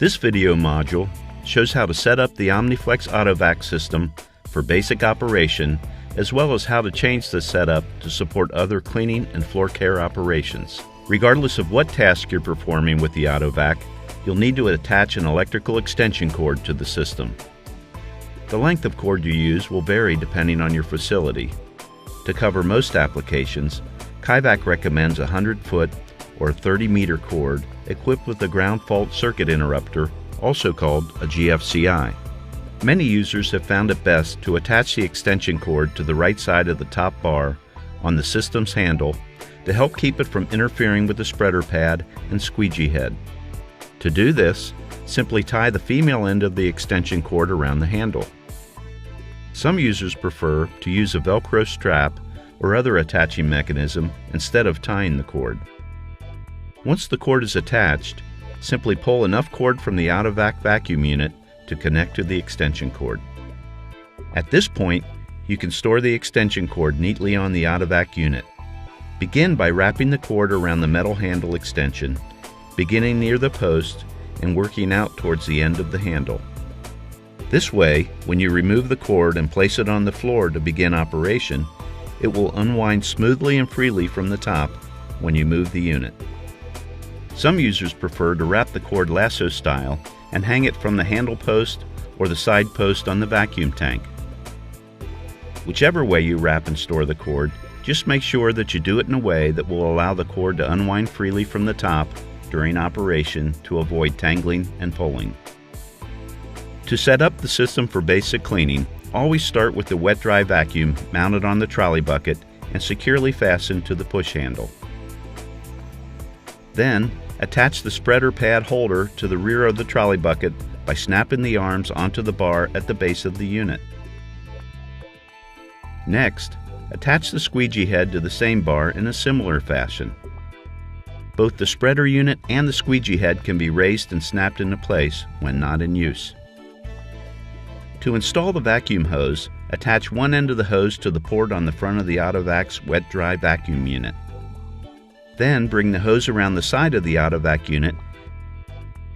This video module shows how to set up the OmniFlex AutoVac system for basic operation, as well as how to change the setup to support other cleaning and floor care operations. Regardless of what task you're performing with the AutoVac, you'll need to attach an electrical extension cord to the system. The length of cord you use will vary depending on your facility. To cover most applications, Kags recommends a 100-foot or 30-meter cord equipped with a ground fault circuit interrupter, also called a GFCI. Many users have found it best to attach the extension cord to the right side of the top bar on the system's handle to help keep it from interfering with the spreader pad and squeegee head. To do this, simply tie the female end of the extension cord around the handle. Some users prefer to use a Velcro strap or other attaching mechanism instead of tying the cord. Once the cord is attached, simply pull enough cord from the AutoVac vacuum unit to connect to the extension cord. At this point, you can store the extension cord neatly on the AutoVac unit. Begin by wrapping the cord around the metal handle extension, beginning near the post and working out towards the end of the handle. This way, when you remove the cord and place it on the floor to begin operation, it will unwind smoothly and freely from the top when you move the unit. Some users prefer to wrap the cord lasso style and hang it from the handle post or the side post on the vacuum tank. Whichever way you wrap and store the cord, just make sure that you do it in a way that will allow the cord to unwind freely from the top during operation to avoid tangling and pulling. To set up the system for basic cleaning, always start with the wet-dry vacuum mounted on the trolley bucket and securely fastened to the push handle. Then, attach the spreader pad holder to the rear of the trolley bucket by snapping the arms onto the bar at the base of the unit. Next, attach the squeegee head to the same bar in a similar fashion. Both the spreader unit and the squeegee head can be raised and snapped into place when not in use. To install the vacuum hose, attach one end of the hose to the port on the front of the AutoVac's wet-dry vacuum unit. Then bring the hose around the side of the AutoVac unit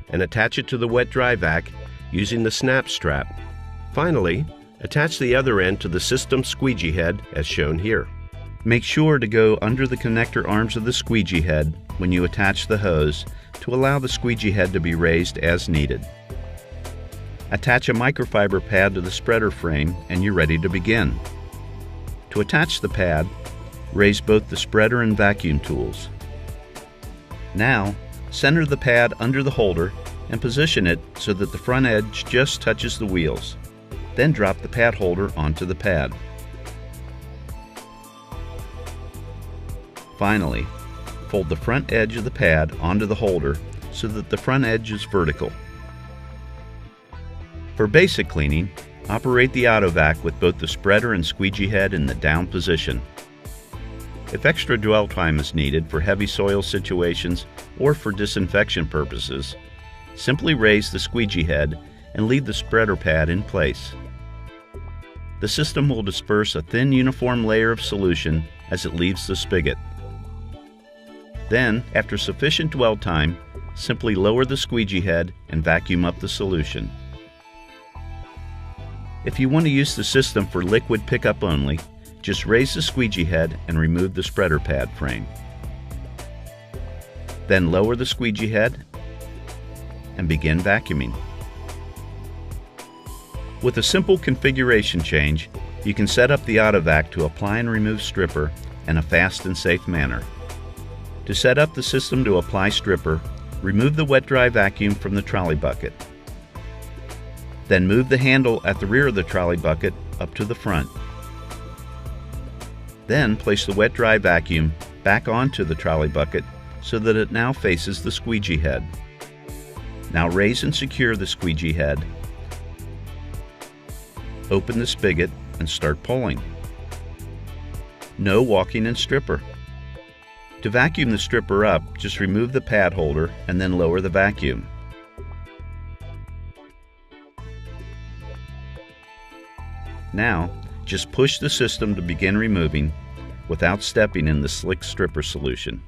and attach it to the wet-dry vac using the snap strap. Finally, attach the other end to the system squeegee head as shown here. Make sure to go under the connector arms of the squeegee head when you attach the hose to allow the squeegee head to be raised as needed. Attach a microfiber pad to the spreader frame and you're ready to begin. To attach the pad, raise both the spreader and vacuum tools. Now, center the pad under the holder and position it so that the front edge just touches the wheels. Then drop the pad holder onto the pad. Finally, fold the front edge of the pad onto the holder so that the front edge is vertical. For basic cleaning, operate the AutoVac with both the spreader and squeegee head in the down position. If extra dwell time is needed for heavy soil situations or for disinfection purposes, simply raise the squeegee head and leave the spreader pad in place. The system will disperse a thin uniform layer of solution as it leaves the spigot. Then, after sufficient dwell time, simply lower the squeegee head and vacuum up the solution. If you want to use the system for liquid pickup only, just raise the squeegee head and remove the spreader pad frame. Then lower the squeegee head and begin vacuuming. With a simple configuration change, you can set up the AutoVac to apply and remove stripper in a fast and safe manner. To set up the system to apply stripper, remove the wet-dry vacuum from the trolley bucket. Then move the handle at the rear of the trolley bucket up to the front. Then place the wet-dry vacuum back onto the trolley bucket so that it now faces the squeegee head. Now raise and secure the squeegee head. Open the spigot and start pulling. No walking in stripper. To vacuum the stripper up, just remove the pad holder and then lower the vacuum. Now, just push the system to begin removing without stepping in the slick stripper solution.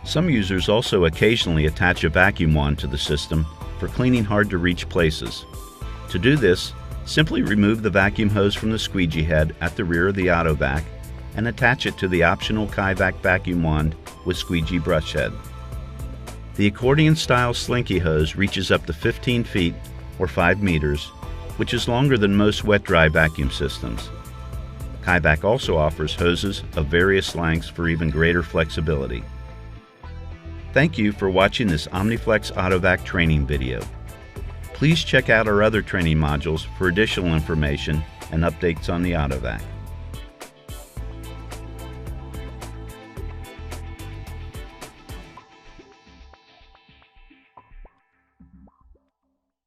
Some users also occasionally attach a vacuum wand to the system for cleaning hard-to-reach places. To do this, simply remove the vacuum hose from the squeegee head at the rear of the AutoVac and attach it to the optional Kags vacuum wand with squeegee brush head. The accordion-style slinky hose reaches up to 15 feet or 5 meters, which is longer than most wet-dry vacuum systems. Kags also offers hoses of various lengths for even greater flexibility. Thank you for watching this OmniFlex AutoVac training video. Please check out our other training modules for additional information and updates on the AutoVac.